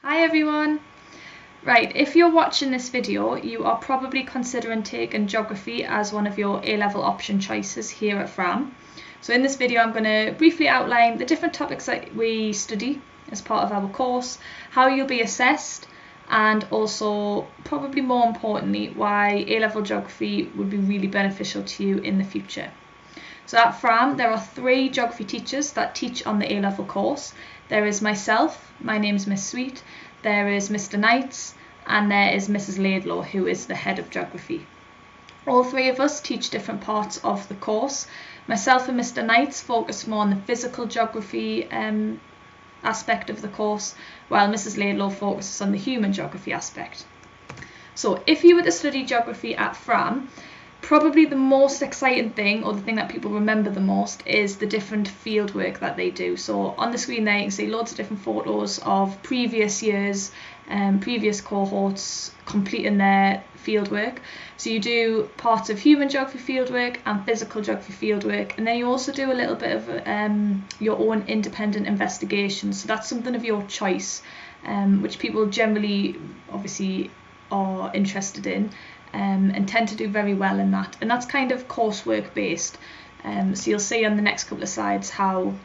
Hi everyone! Right, if you're watching this video, you are probably considering taking geography as one of your A-level option choices here at FRAM. So in this video I'm going to briefly outline the different topics that we study as part of our course, how you'll be assessed, and also, probably more importantly, why A-level geography would be really beneficial to you in the future. So at FRAM there are 3 geography teachers that teach on the A-level course. There is myself, my name is Miss Sweet, there is Mr Knights, and there is Mrs Laidlaw, who is the head of geography. All 3 of us teach different parts of the course. Myself and Mr Knights focus more on the physical geography aspect of the course, while Mrs Laidlaw focuses on the human geography aspect. So if you were to study geography at FRAM, probably the most exciting thing, or the thing that people remember the most, is the different field work that they do. So on the screen there you can see loads of different photos of previous years, previous cohorts completing their field work. So you do parts of human geography field work and physical geography field work, and then you also do a little bit of your own independent investigation. So that's something of your choice, which people generally obviously are interested in. And tend to do very well in that, and that's kind of coursework based. So you'll see on the next couple of slides how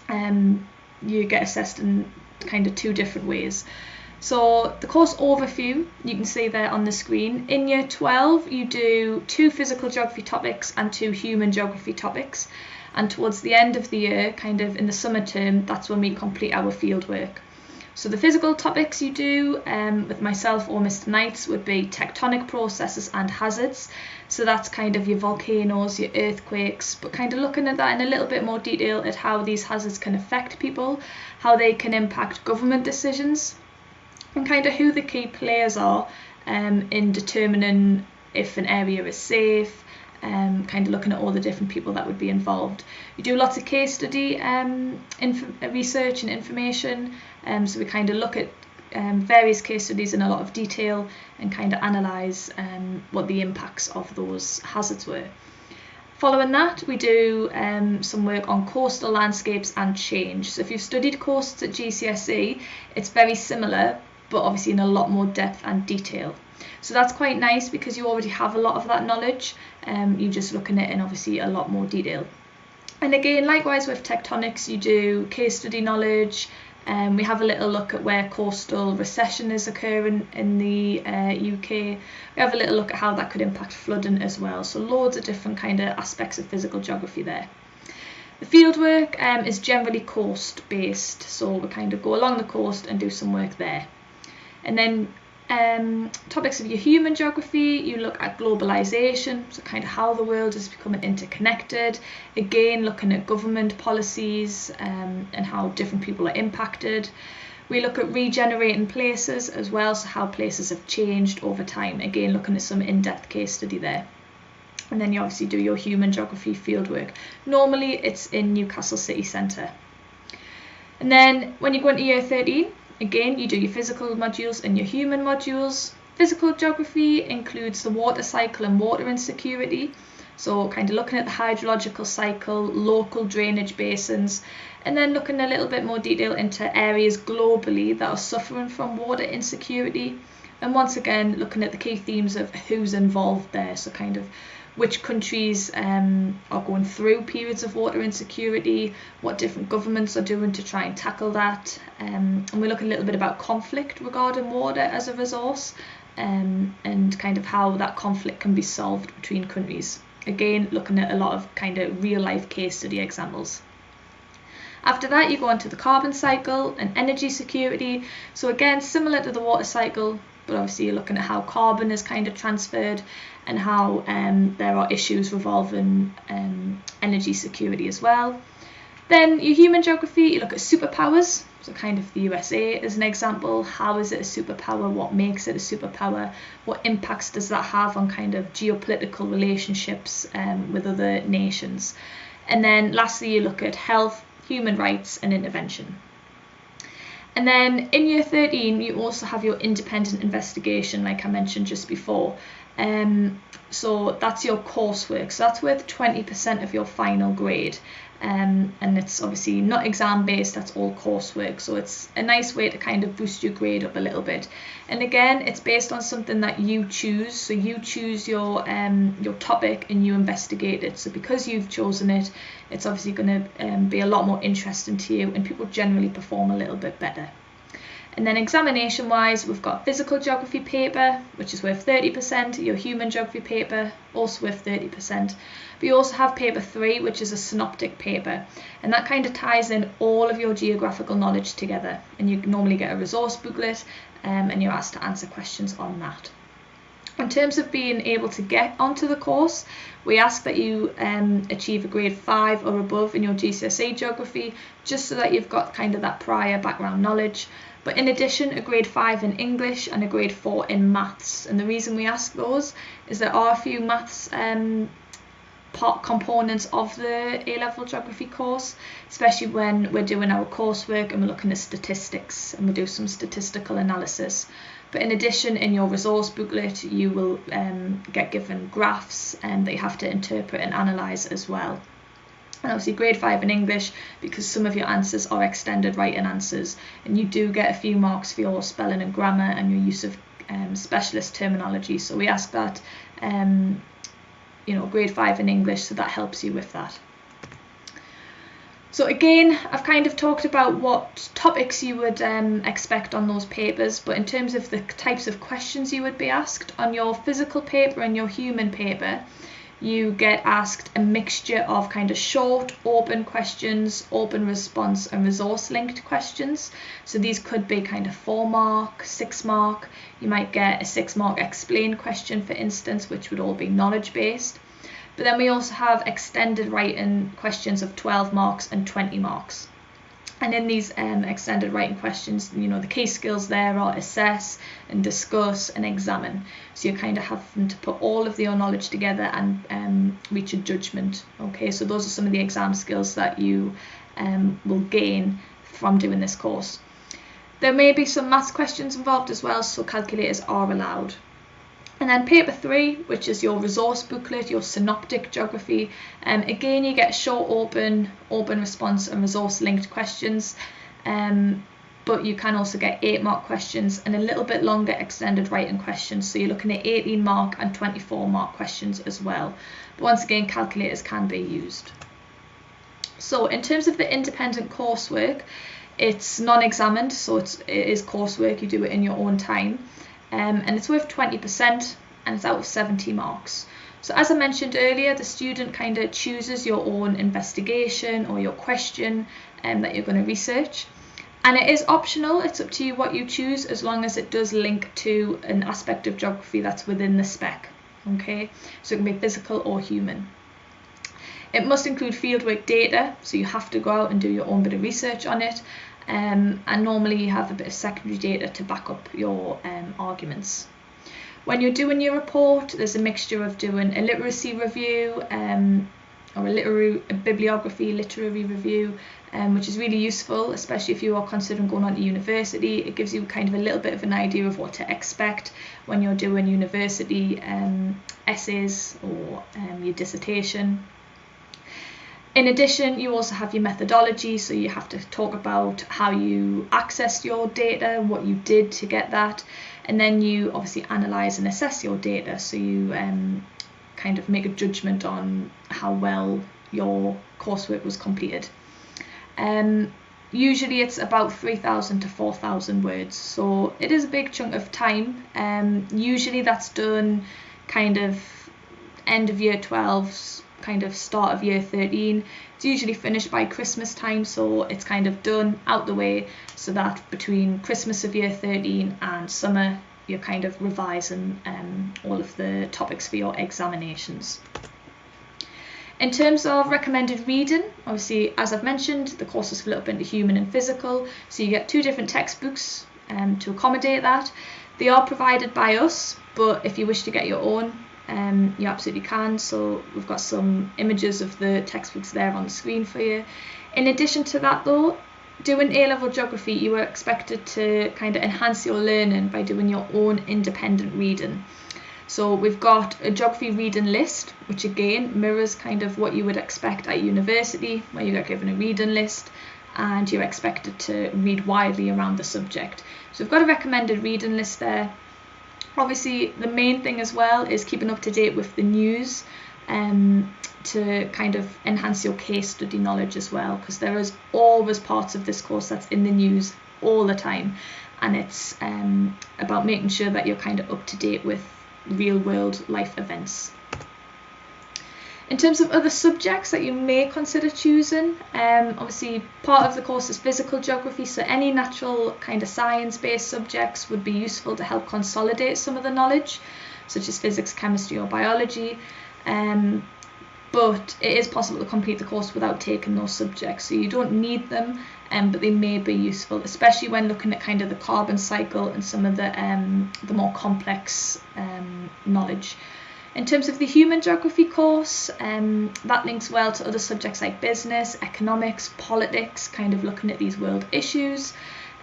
you get assessed in kind of 2 different ways. So the course overview you can see there on the screen. In year 12 you do 2 physical geography topics and 2 human geography topics, and towards the end of the year, kind of in the summer term, that's when we complete our field work. So the physical topics you do with myself or Mr Knights would be tectonic processes and hazards. So that's kind of your volcanoes, your earthquakes, but kind of looking at that in a little bit more detail at how these hazards can affect people, how they can impact government decisions, and kind of who the key players are in determining if an area is safe, kind of looking at all the different people that would be involved. You do lots of case study research and information, so we kind of look at various case studies in a lot of detail and kind of analyse what the impacts of those hazards were. Following that, we do some work on coastal landscapes and change. So if you've studied coasts at GCSE, it's very similar, but obviously in a lot more depth and detail. So that's quite nice because you already have a lot of that knowledge. You're just looking at it in obviously a lot more detail. And again, likewise with tectonics, you do case study knowledge. We have a little look at where coastal recession is occurring in the UK. We have a little look at how that could impact flooding as well. So loads of different kind of aspects of physical geography there. The fieldwork is generally coast based, so we kind of go along the coast and do some work there. And then topics of your human geography, you look at globalisation, so kind of how the world is becoming interconnected, again looking at government policies and how different people are impacted. We look at regenerating places as well, so how places have changed over time, again looking at some in-depth case study there. And then you obviously do your human geography fieldwork. Normally it's in Newcastle city centre. And then when you go into year 13, again, you do your physical modules and your human modules. Physical geography includes the water cycle and water insecurity. So kind of looking at the hydrological cycle, local drainage basins, and then looking a little bit more detail into areas globally that are suffering from water insecurity. And once again, looking at the key themes of who's involved there. So kind of which countries are going through periods of water insecurity, what different governments are doing to try and tackle that, and we look a little bit about conflict regarding water as a resource, and kind of how that conflict can be solved between countries. Again, looking at a lot of kind of real life case study examples. After that, you go on to the carbon cycle and energy security. So again, similar to the water cycle, but obviously you're looking at how carbon is kind of transferred and how there are issues revolving energy security as well. Then your human geography, you look at superpowers, so kind of the USA as an example. How is it a superpower? What makes it a superpower? What impacts does that have on kind of geopolitical relationships with other nations? And then lastly, you look at health, human rights and intervention. And then in year 13, you also have your independent investigation, like I mentioned just before. So that's your coursework, so that's worth 20% of your final grade. And it's obviously not exam based, that's all coursework, so it's a nice way to kind of boost your grade up a little bit. And again, it's based on something that you choose, so you choose your topic and you investigate it. So because you've chosen it, it's obviously going to be a lot more interesting to you, and people generally perform a little bit better. And then examination wise, we've got physical geography paper, which is worth 30%, your human geography paper, also worth 30%. But you also have paper 3, which is a synoptic paper, and that kind of ties in all of your geographical knowledge together. And you normally get a resource booklet, and you're asked to answer questions on that. In terms of being able to get onto the course, we ask that you achieve a grade 5 or above in your GCSE geography, just so that you've got kind of that prior background knowledge. But in addition, a grade 5 in English and a grade 4 in maths. And the reason we ask those is there are a few maths components of the A-level geography course, especially when we're doing our coursework and we're looking at statistics and we do some statistical analysis. But in addition, in your resource booklet, you will get given graphs that you have to interpret and analyse as well. And obviously grade 5 in English, because some of your answers are extended writing answers, and you do get a few marks for your spelling and grammar and your use of specialist terminology. So we ask that, grade 5 in English, so that helps you with that. So again, I've kind of talked about what topics you would expect on those papers, but in terms of the types of questions you would be asked, on your physical paper and your human paper, you get asked a mixture of kind of short, open questions, open response and resource linked questions. So these could be kind of 4 mark, 6 mark. You might get a 6 mark explain question, for instance, which would all be knowledge based. But then we also have extended writing questions of 12 marks and 20 marks. And in these extended writing questions, the key skills there are assess and discuss and examine. So you're kind of having to put all of your knowledge together and reach a judgment. Okay, so those are some of the exam skills that you will gain from doing this course. There may be some maths questions involved as well, so calculators are allowed. And then paper 3, which is your resource booklet, your synoptic geography. Again, you get short, open response and resource linked questions. But you can also get 8 mark questions and a little bit longer extended writing questions. So you're looking at 18 mark and 24 mark questions as well. But once again, calculators can be used. So in terms of the independent coursework, it's non-examined, so it is coursework, you do it in your own time. And it's worth 20% and it's out of 70 marks. So as I mentioned earlier, the student kind of chooses your own investigation or your question that you're going to research. And it is optional, it's up to you what you choose, as long as it does link to an aspect of geography that's within the spec. Okay, so it can be physical or human. It must include fieldwork data, so you have to go out and do your own bit of research on it. And normally you have a bit of secondary data to back up your arguments. When you're doing your report, there's a mixture of doing a literacy review or a bibliography literary review, which is really useful, especially if you are considering going on to university. It gives you kind of a little bit of an idea of what to expect when you're doing university essays or your dissertation. In addition, you also have your methodology, so you have to talk about how you accessed your data, what you did to get that, and then you obviously analyse and assess your data, so you kind of make a judgment on how well your coursework was completed. Usually it's about 3,000 to 4,000 words, so it is a big chunk of time. Usually that's done kind of end of year 12, kind of start of year 13. It's usually finished by Christmas time, so it's kind of done out the way, so that between Christmas of year 13 and summer you're kind of revising all of the topics for your examinations. In terms of recommended reading, obviously as I've mentioned, the course is split up into human and physical, so you get 2 different textbooks to accommodate that. They are provided by us, but if you wish to get your own, you absolutely can. So we've got some images of the textbooks there on the screen for you. In addition to that though, doing A-level geography, you are expected to kind of enhance your learning by doing your own independent reading. So we've got a geography reading list, which again mirrors kind of what you would expect at university, where you get given a reading list and you're expected to read widely around the subject. So we've got a recommended reading list there. Obviously the main thing as well is keeping up to date with the news to kind of enhance your case study knowledge as well, because there is always parts of this course that's in the news all the time, and it's about making sure that you're kind of up to date with real world life events. In terms of other subjects that you may consider choosing, obviously part of the course is physical geography, so any natural kind of science-based subjects would be useful to help consolidate some of the knowledge, such as physics, chemistry or biology, but it is possible to complete the course without taking those subjects, so you don't need them, but they may be useful, especially when looking at kind of the carbon cycle and some of the more complex knowledge. In terms of the human geography course, that links well to other subjects like business, economics, politics, kind of looking at these world issues,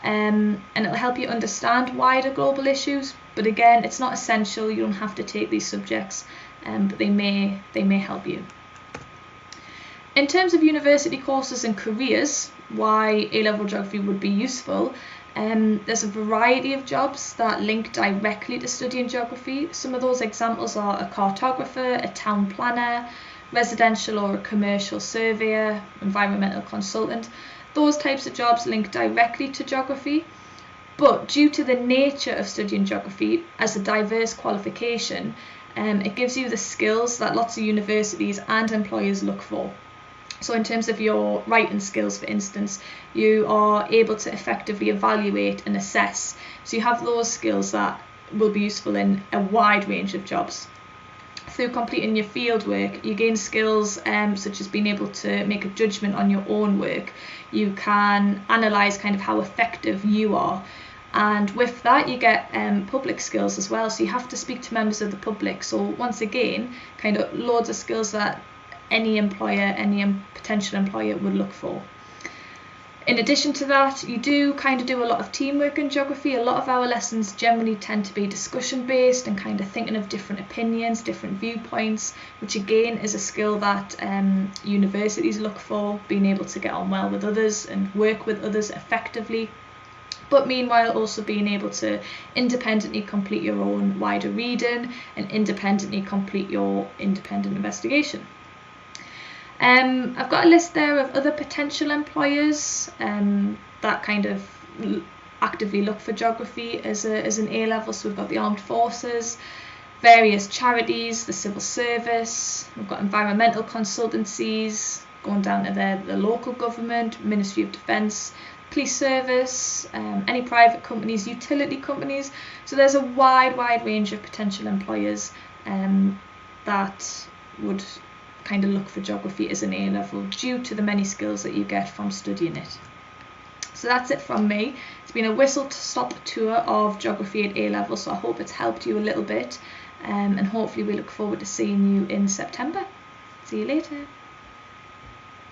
and it'll help you understand wider global issues, but again, it's not essential, you don't have to take these subjects, but they may help you. In terms of university courses and careers, why A-level geography would be useful, there's a variety of jobs that link directly to studying geography. Some of those examples are a cartographer, a town planner, residential or a commercial surveyor, environmental consultant. Those types of jobs link directly to geography, but due to the nature of studying geography as a diverse qualification, it gives you the skills that lots of universities and employers look for. So in terms of your writing skills, for instance, you are able to effectively evaluate and assess. So you have those skills that will be useful in a wide range of jobs. Through completing your field work, you gain skills such as being able to make a judgment on your own work. You can analyse kind of how effective you are. And with that, you get public skills as well. So you have to speak to members of the public. So once again, kind of loads of skills that any employer, any potential employer would look for. In addition to that, you do kind of do a lot of teamwork in geography. A lot of our lessons generally tend to be discussion based and kind of thinking of different opinions, different viewpoints, which again is a skill that universities look for, being able to get on well with others and work with others effectively. But meanwhile also being able to independently complete your own wider reading and independently complete your independent investigation. I've got a list there of other potential employers that kind of actively look for geography as an A-level. So we've got the armed forces, various charities, the civil service, we've got environmental consultancies, going down to the local government, Ministry of Defence, police service, any private companies, utility companies. So there's a wide range of potential employers that would kind of look for geography as an A-level due to the many skills that you get from studying it. So that's it from me. It's been a whistle-stop tour of geography at A-level, so I hope it's helped you a little bit, and hopefully we look forward to seeing you in September. See you later.